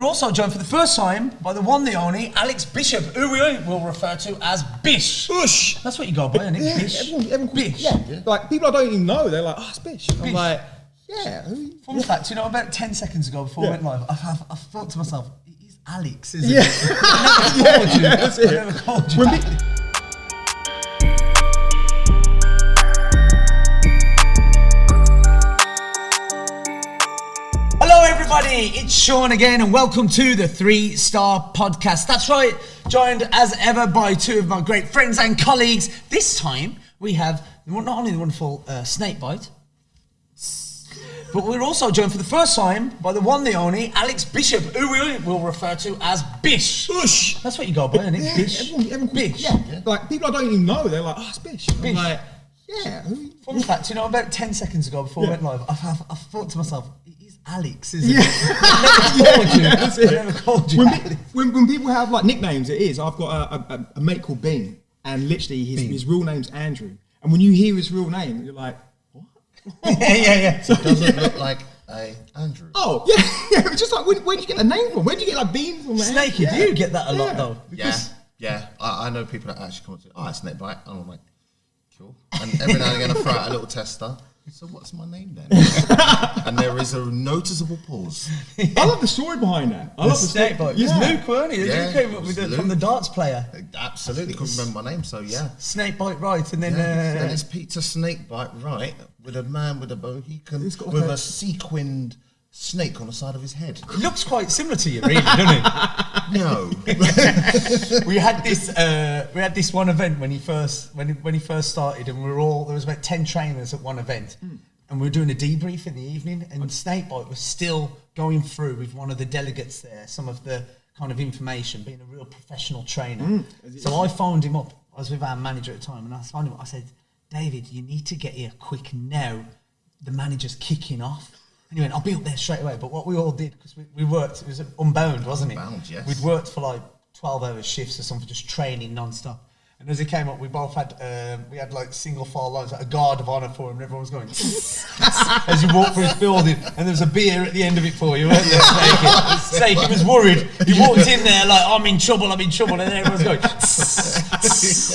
We're also joined for the first time by the one, the only, Alex Bishop, who we will refer to as Bish. Bush. That's what you go by, isn't it? Yeah, Bish. everyone Bish. Yeah. Like people I don't even know, they're like, oh, it's Bish. I'm Bish. like, yeah. Fun fact, about 10 seconds ago before we went live, I thought to myself, it is Alex, isn't it? I never called you that. Hello everybody, it's Shaun again and welcome to the 3-Star Podcast. That's right, joined as ever by two of my great friends and colleagues. This time we have not only the wonderful Snakebite, but we're also joined for the first time by the one, the only, Alex Bishop, who we will refer to as Bish. Bush. That's what you go by, isn't it? Bish. Everyone, Bish. Yeah. Like people I don't even know, they're like, oh, it's Bish. I'm Bish. like, yeah. Fun fact, about 10 seconds ago before we went live, I thought to myself, it is Alex, isn't Yeah. it? I never called you Alex. When people have like nicknames, it is. I've got a mate called Bean, and literally his real name's Andrew. And when you hear his real name, you're like, what? Yeah. So it doesn't look like a Andrew. Oh, yeah. It's just like, where do you get the name from? Where do you get like Bean from? Snakey, do you get that a lot though? Yeah. I know people that actually come to, oh, it's Snakebite. And I'm like, cool. And every now and again I throw out a little tester. So what's my name then? And there is a noticeable pause. I love the story behind that. I love the Snakebite. It's Luke, weren't he? Yeah, Luke came up with it from the darts player. Absolutely, couldn't remember my name, so yeah. Snakebite right, and then... Then it's Peter Snakebite right, with a man with a Mohican, with a sequined snake on the side of his head. It looks quite similar to you, really, doesn't it? No. We had this one event when he first started, and there was about 10 trainers at one event, and we were doing a debrief in the evening, and Snakebite was still going through with one of the delegates there some of the kind of information, being a real professional trainer. So I phoned him up. I was with our manager at the time, and I phoned him up. I said, David, you need to get here quick now. The manager's kicking off. And he went, I'll be up there straight away. But what we all did, because we worked, it was Unbound, wasn't it? Unbound, yes. We'd worked for like 12-hour shifts or something, just training non-stop. And as he came up, we both had, we had like single file lines, like a guard of honour for him, and everyone was going, as you walked through his building, and there was a beer at the end of it for you, weren't there? Snakey was worried. He walked in there like, I'm in trouble, and everyone's going,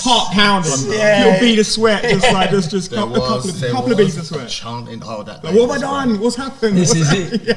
heart pounding. Yeah. Little bead of sweat, just a couple of beads of sweat. Chanting, that Like, what have I done? What's happened? This is it.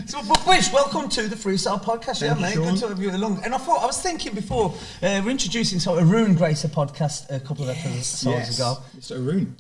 So, but Bish, welcome to the 3-Star Podcast, mate. Shaun. Good to have you along. And I was thinking before, we're introducing Arun Gracer podcast a couple of episodes ago. Mr. Arun.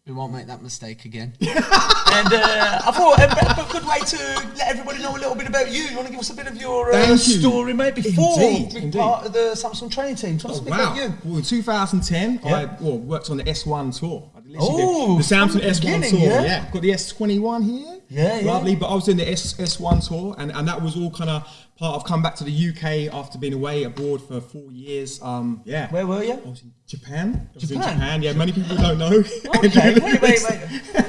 We won't make that mistake again. And I thought a good way to let everybody know a little bit about you. You want to give us a bit of your story, mate, before being part of the Samsung training team. Tell us a bit about you. Well, in 2010, I worked on the S1 tour. The Samsung S1 tour. Yeah. Got the S21 here. Yeah. Lovely. But I was doing the S1 tour, and that was all kind of part of coming back to the UK after being away abroad for 4 years. Where were you? I was in Japan. Japan? Yeah, many people don't know. Okay, wait.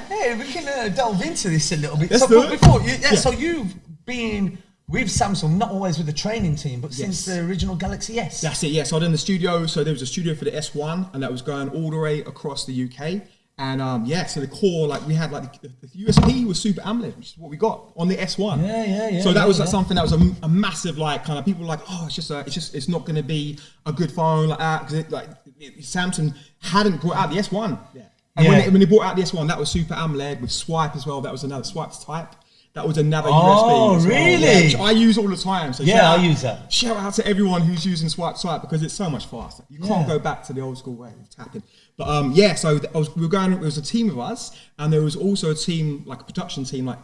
Hey, we can delve into this a little bit. Let's do it. So you've been with Samsung, not always with the training team, but since the original Galaxy S. That's it, yes. I was in the studio, so there was a studio for the S1, and that was going all the way across the UK. And so the core, like we had like the USP was Super AMOLED, which is what we got on the S1. Yeah. So that was like something that was a massive, like, kind of people were like, oh, it's not going to be a good phone like that, because Samsung hadn't brought out the S1. Yeah. And when they brought out the S1, that was Super AMOLED with Swipe as well. That was another Swipe's type. That was another USB. Oh, really? Which I use all the time. So I use that. Shout out to everyone who's using Swipe because it's so much faster. You can't go back to the old school way of tapping. But it was a team of us, and there was also a team, like a production team, like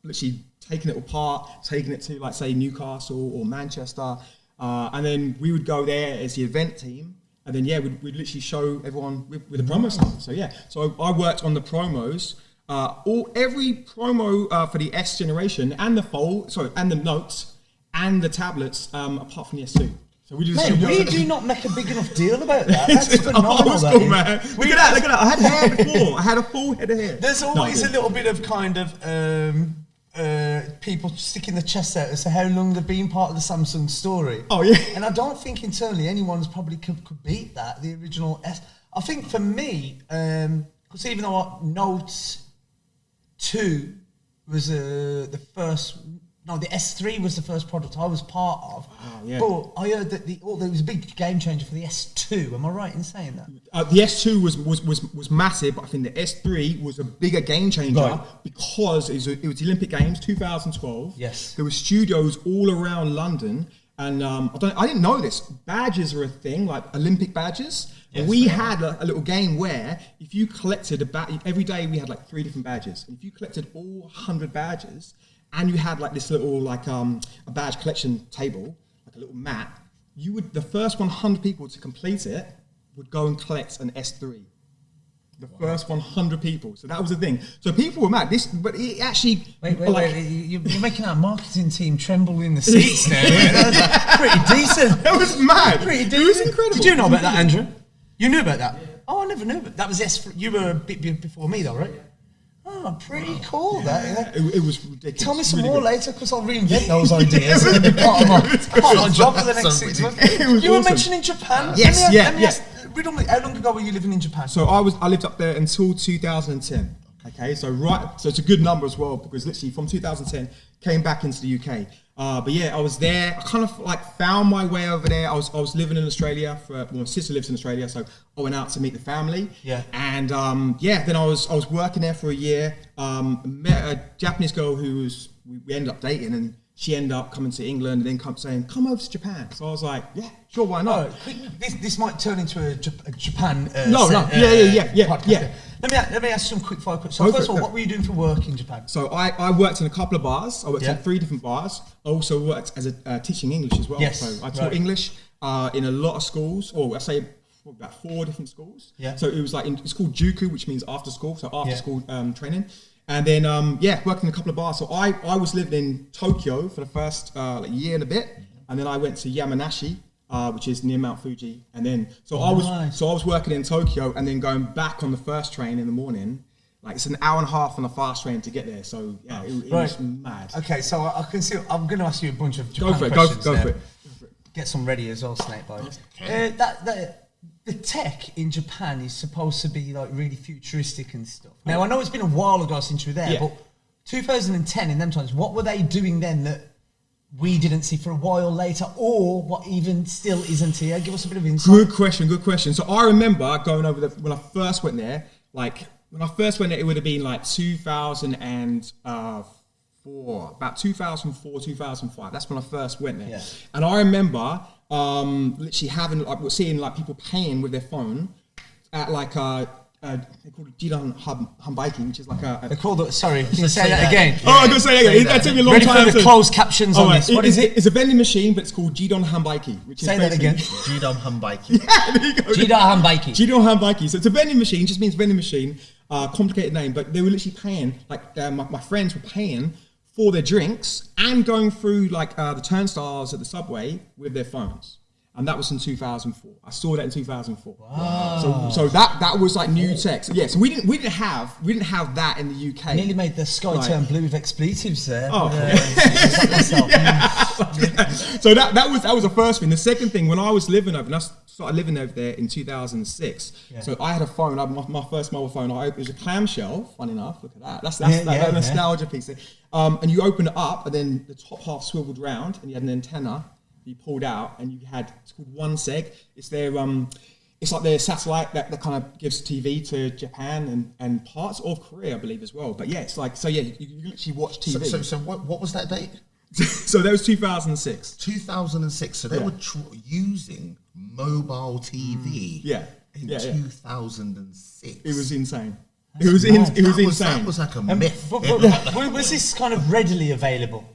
literally taking it apart, taking it to, like, say, Newcastle or Manchester, and then we would go there as the event team. And then we'd literally show everyone with the promo stuff. So I worked on the promos, every promo for the S generation and and the Notes and the tablets, apart from the S2. So we just we do not make a big enough deal about that. That's phenomenal, cool, man. Look at that. I had hair before. I had a full head of hair. There's always a little bit of kind of people sticking their chest out as to how long they've been part of the Samsung story. Oh, yeah. And I don't think internally anyone's probably could beat that, the original S. I think for me, because even though Note 2 was the first No, the S3 was the first product I was part of. yeah. But I heard that there was a big game changer for the S2. Am I right in saying that? The S2 was massive, but I think the S3 was a bigger game changer because it was the Olympic Games 2012. Yes. There were studios all around London, and I didn't know this. Badges are a thing, like Olympic badges. Yes, and we had a little game where if you collected every day we had like 3 different badges. And if you collected all 100 badges, and you had like this little a badge collection table, like a little mat, the first 100 people to complete it would go and collect an S3. The first 100 people. So that was the thing. So people were mad. But it actually... Wait. You're making our marketing team tremble in the seats now. That's pretty decent. That was mad. Pretty decent. It was incredible. Did you know about that, Andrew? You knew about that? Yeah. Oh, I never knew about that. Was S3. You were a bit before me though, right? Oh, pretty cool that. It was ridiculous. Tell me some more later, because I'll reinvent those ideas. It'll be part of my job for the next 6 months. You were mentioning Japan. Yes. How long ago were you living in Japan? So I lived up there until 2010. Okay, so it's a good number as well, because literally from 2010 came back into the UK. But yeah, I was there. I kind of like found my way over there. I was living in Australia my sister lives in Australia, so I went out to meet the family. Yeah. And then I was working there for a year. Met a Japanese girl we ended up dating, and she ended up coming to England and then saying, come over to Japan. So I was like, yeah, sure, why not? This might turn into a Japan. Yeah. Let me ask some quick fire questions. So first of all, what were you doing for work in Japan? So I worked in a couple of bars. I worked in 3 different bars. I also worked as teaching English as well. Yes, so I taught English in a lot of schools, or I say about 4 different schools. Yeah. So it was it's called Juku, which means after school. So after school training. And then, worked in a couple of bars. So I was living in Tokyo for the first year and a bit. And then I went to Yamanashi, which is near Mount Fuji. And then, I was working in Tokyo and then going back on the first train in the morning. Like it's an hour and a half on a fast train to get there. So yeah, it was mad. Okay, so I can see, I'm going to ask you a bunch of Japan questions. Go for it. Get some ready as well, Snakebite. Okay. The tech in Japan is supposed to be like really futuristic and stuff. Now I know it's been a while ago since you were there, but 2010 in them times, what were they doing then that we didn't see for a while later, or what even still isn't here? Give us a bit of insight. Good question. So I remember going over there when I first went there. It would have been like 2004, about 2004, 2005. That's when I first went there. Yeah. And I remember literally seeing people paying with their phone at they call it Jidon Hambaiki, which is like They called it, sorry, can you say that again? Yeah. Oh, I'm going to say that again. That took me a long time. Ready for the closed captions on this. What is it? It's a vending machine, but it's called Jidon Hambaiki. Say that again. Jidon Hambaiki. Yeah, there you go. Jidon Hambaiki. Jidon Hambaiki. So it's a vending machine, just means vending machine. Complicated name, but they were literally paying, my friends were paying for their drinks and going through the turnstiles at the subway with their phones. And that was in 2004. I saw that in 2004. Wow. So that was like new tech. So, yeah, so we didn't have that in the UK. Nearly made the sky turn blue with expletives there. Oh. So that was the first thing. The second thing, when I was living over, and I started living over there in 2006. Yeah. So I had a phone. My first mobile phone. It was a clamshell. Funny enough, look at that. That's that nostalgia piece. And you open it up, and then the top half swiveled round, and you had an antenna. You pulled out, and you had, it's called OneSeg. It's their it's like their satellite that kind of gives TV to Japan and parts of Korea, I believe, as well. But yeah, it's you literally watch TV. So what was that date? So that was 2006. 2006. So they were using mobile TV. In 2006. It was insane. It was insane. That was like a myth. But was this kind of readily available?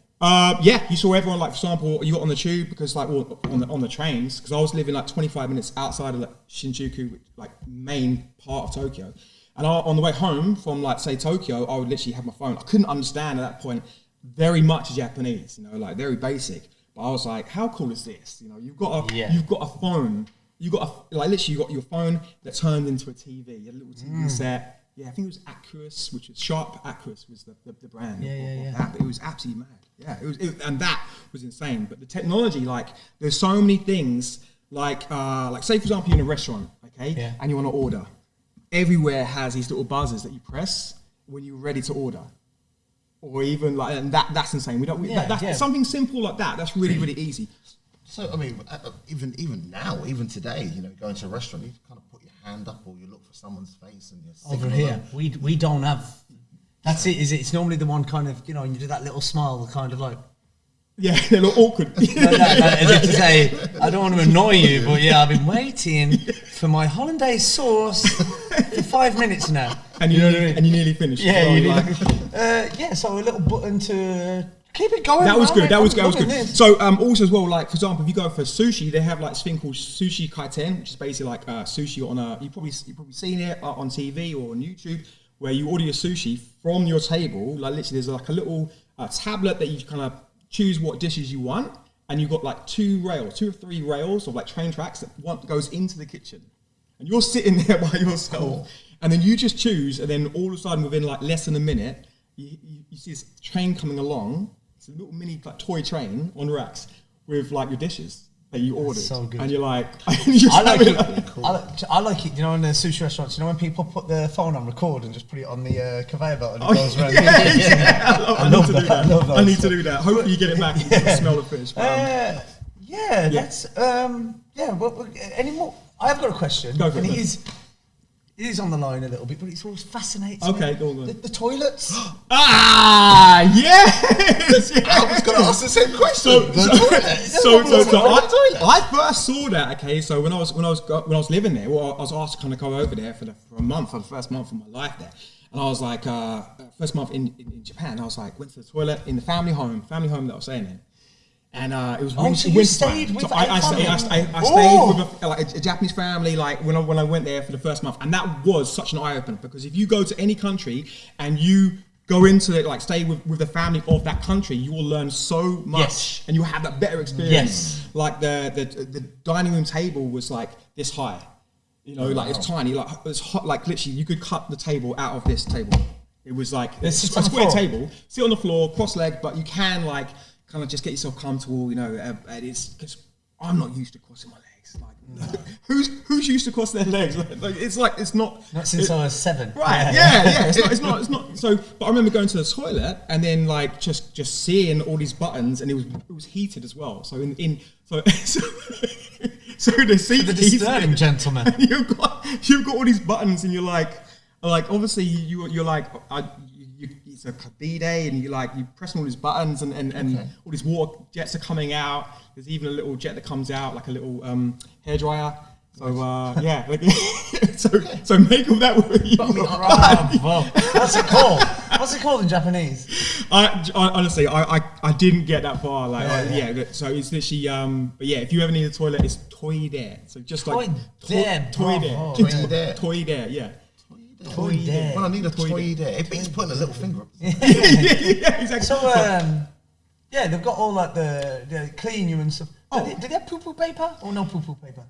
You saw everyone, for example, you got on the tube because on the trains, because I was living 25 minutes outside of Shinjuku, main part of Tokyo, and on the way home from say Tokyo, I would literally have my phone. I couldn't understand at that point very much Japanese, very basic, but I was like, how cool is this? You've got a phone, you got your phone that turned into a TV, you had a little TV set. Yeah, I think it was Acus, which was Sharp. Acus was the brand of that. But it was absolutely mad. Yeah, and that was insane. But the technology, there's so many things. Say for example, you're in a restaurant, and you want to order. Everywhere has these little buzzers that you press when you're ready to order. or even like, and that's insane. We don't. That's something simple like that. That's really really easy. So I mean, even now, even today, you know, going to a restaurant, you kind of put your hand up or you look for somene's face and you're over here. We don't have. That's it. Is it? It's normally the one kind of, you know, and you do that little smile, kind of like. Yeah, they're a little awkward. As if to say, I don't want to annoy you, but yeah, I've been waiting for my hollandaise sauce for 5 minutes now. And you know what I mean? And you nearly finished. Yeah, so a little button to keep it going. That was good. That was good. This. So also as well, like for example, if you go for sushi, they have like this thing called sushi kaiten, which is basically like sushi on a. You've probably seen it on TV or on YouTube, where you order your sushi from your table. Like literally, there's like a little tablet that you kind of choose what dishes you want, and you've got like 2 or 3 rails of like train tracks that one goes into the kitchen, and you're sitting there by yourself, and then you just choose, and then all of a sudden within like less than a minute, you see this train coming along. It's a little mini like toy train on racks with like your dishes that you ordered. So good. And you're like, I like it. I like it. You know, in the sushi restaurants, you know, when people put their phone on record and just put it on the conveyor belt and it goes around. I love that. I need to do that. Hopefully, you get it back and you can smell the fish. That's Well, any more? I've got a question. Go for it. It is on the line a little bit, but it's always fascinates me. Go on. The toilets. Yes! I was going to ask the same question. I first saw that. Okay, so when I was living there, well, I was asked to kind of go over there for a month, for the first month of my life there, and I was like, first month in Japan, I was like, went to the toilet in the family home that I was staying in. And it was winter time. So I stayed with a Japanese family, like when I went there for the first month, and that was such an eye opener, because if you go to any country and you go into it, like stay with the family of that country, you will learn so much, and you will have that better experience. Like the dining room table was like this high, you know, like it's tiny, like it's hot, like literally you could cut the table out of this table. It was like it's a square table, sit on the floor, cross-legged, but you can like kind of just get yourself comfortable, you know. And it's because I'm not used to crossing my legs. Like, who's used to cross their legs? It's not since I was 7. Right? Yeah. It's not. So, but I remember going to the toilet and then like just seeing all these buttons, and it was heated as well. So so the seat, the disturbing gentleman. You've got all these buttons, and you're like obviously you're like. It's a bidet, and you press all these buttons, and all these water jets are coming out. There's even a little jet that comes out, like a little hairdryer. So so make all that with you. What's it called? What's it called in Japanese? I honestly didn't get that far. So it's literally but yeah, if you ever need a toilet, it's toide. So just like toide, yeah. Toy there. Well, I need a toy there. It means putting a little finger up. Yeah, exactly. So, they've got all like the clean you and stuff. Do they have poo-poo paper or no poo-poo paper?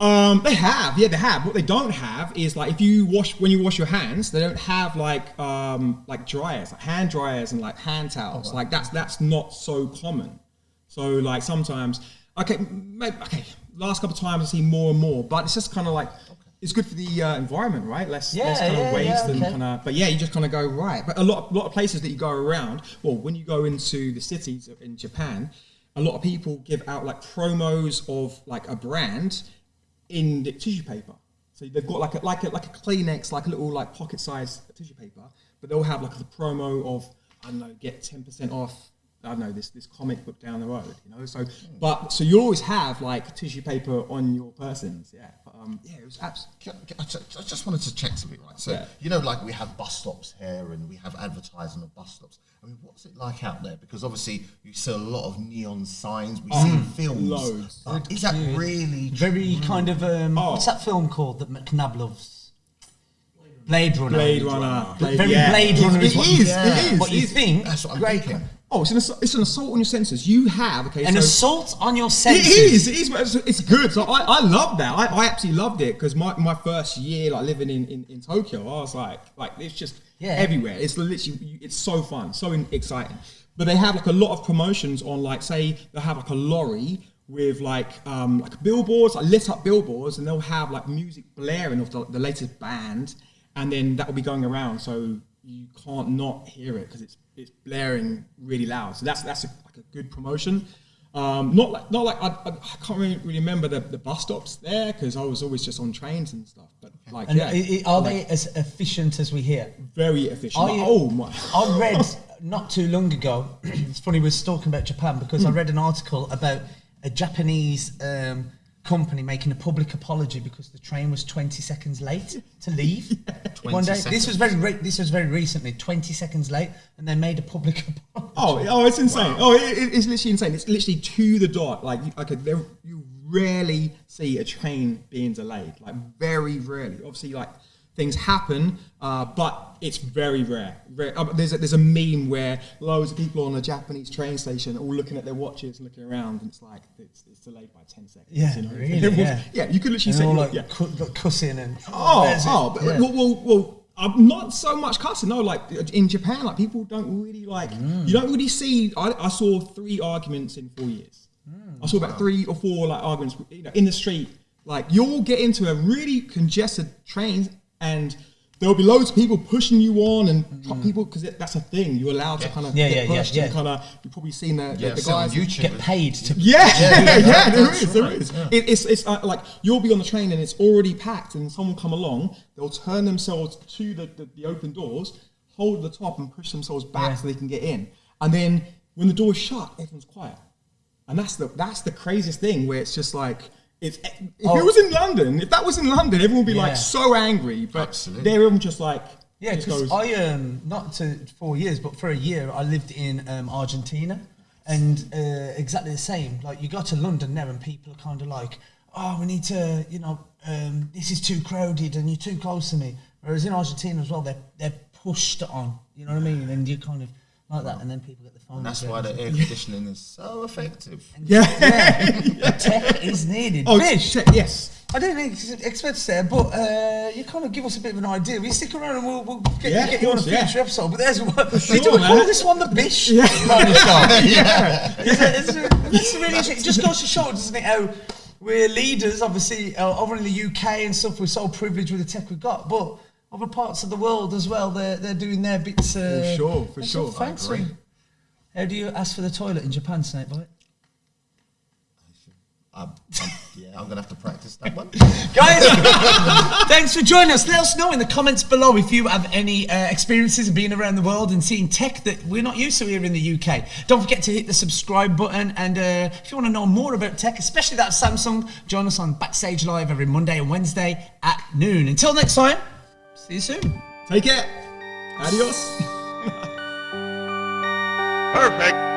They have. Yeah, they have. What they don't have is like when you wash your hands, they don't have like dryers, like hand dryers and like hand towels. Like that's not so common. So like sometimes, last couple of times I see more and more, but it's just kind of like. It's good for the environment, right? Less kind of waste and kind of. But yeah, you just kind of go right. But a lot of places that you go around. Well, when you go into the cities in Japan, a lot of people give out like promos of like a brand in the tissue paper. So they've got like a Kleenex, like a little like pocket-sized tissue paper, but they'll have like a promo of get 10% off. I don't know, this comic book down the road, you know. So, so you always have like tissue paper on your persons, yeah. But it was absolutely. I just wanted to check something, right? So you know, like we have bus stops here, and we have advertising on bus stops. I mean, what's it like out there? Because obviously you see a lot of neon signs. We see films. Loads. Is that really very kind of what's that film called that McNabb loves? Blade Runner. Blade Runner. Blade Runner is what you think. What you think? That's what I'm thinking. Oh, it's an assault on your senses. You have assault on your senses. It is. It's good. So I love that. I absolutely loved it because my first year like living in Tokyo, I was like it's just everywhere. It's literally it's so fun, so exciting. But they have like a lot of promotions on like say they have like a lorry with like billboards, like lit up billboards, and they'll have like music blaring of the latest band, and then that will be going around. So you can't not hear it because it's it's blaring really loud. So that's like a good promotion. Not like I can't really remember the bus stops there because I was always just on trains and stuff. But like, and are they as efficient as we hear? Very efficient. Oh my! I read not too long ago. It's funny we were talking about Japan because I read an article about a Japanese company making a public apology because the train was 20 seconds late to leave. One day, this was very recently, 20 seconds late, and they made a public apology. Oh, it's insane. Wow. Oh, it's literally insane. It's literally to the dot. Like, you rarely see a train being delayed. Like, very rarely. Obviously, like, things happen, but it's very rare. There's a meme where loads of people on a Japanese train station all looking at their watches, looking around, and it's like it's delayed by 10 seconds. Yeah, you know? really. Yeah, you could literally say like cussing and well, not so much cussing. No, like in Japan, like people don't really like. You don't really see. I saw 3 arguments in 4 years. I saw about 3 or 4 like arguments, in the street. Like you'll get into a really congested train. And there'll be loads of people pushing you on and people because that's a thing. You're allowed to kind of get pushed and kind of. You've probably seen the guys on YouTube get paid to. There is. Yeah. It's like you'll be on the train and it's already packed, and someone come along. They'll turn themselves to the open doors, hold the top, and push themselves back so they can get in. And then when the door's shut, everyone's quiet. And that's the craziest thing where it's just like. If that was in London, everyone would be like so angry. But they're everyone just like because I not to 4 years, but for a year I lived in Argentina, and exactly the same. Like you go to London now, and people are kind of like, "Oh, we need to, this is too crowded, and you're too close to me." Whereas in Argentina as well, they're pushed on. You know what I mean? And you kind of. Like that, and then people get the phone. And that's why the air conditioning is so effective. Tech is needed. Fish, yes. I didn't expect to say it, but you kind of give us a bit of an idea. We stick around and we'll get you on a future episode. But there's one. Do we call this one the Bish? It's really interesting. It just goes to show, doesn't it, how we're leaders, obviously, over in the UK and stuff. We're so privileged with the tech we've got, but. Other parts of the world as well, they're doing their bits. For sure. Thanks. How do you ask for the toilet in Japan, Snakebite? I'm gonna have to practice that one. Guys, thanks for joining us. Let us know in the comments below if you have any experiences of being around the world and seeing tech that we're not used to here in the UK. Don't forget to hit the subscribe button, and if you want to know more about tech, especially that Samsung, join us on Backstage Live every Monday and Wednesday at noon. Until next time. See you soon. Take care. Adios. Perfect.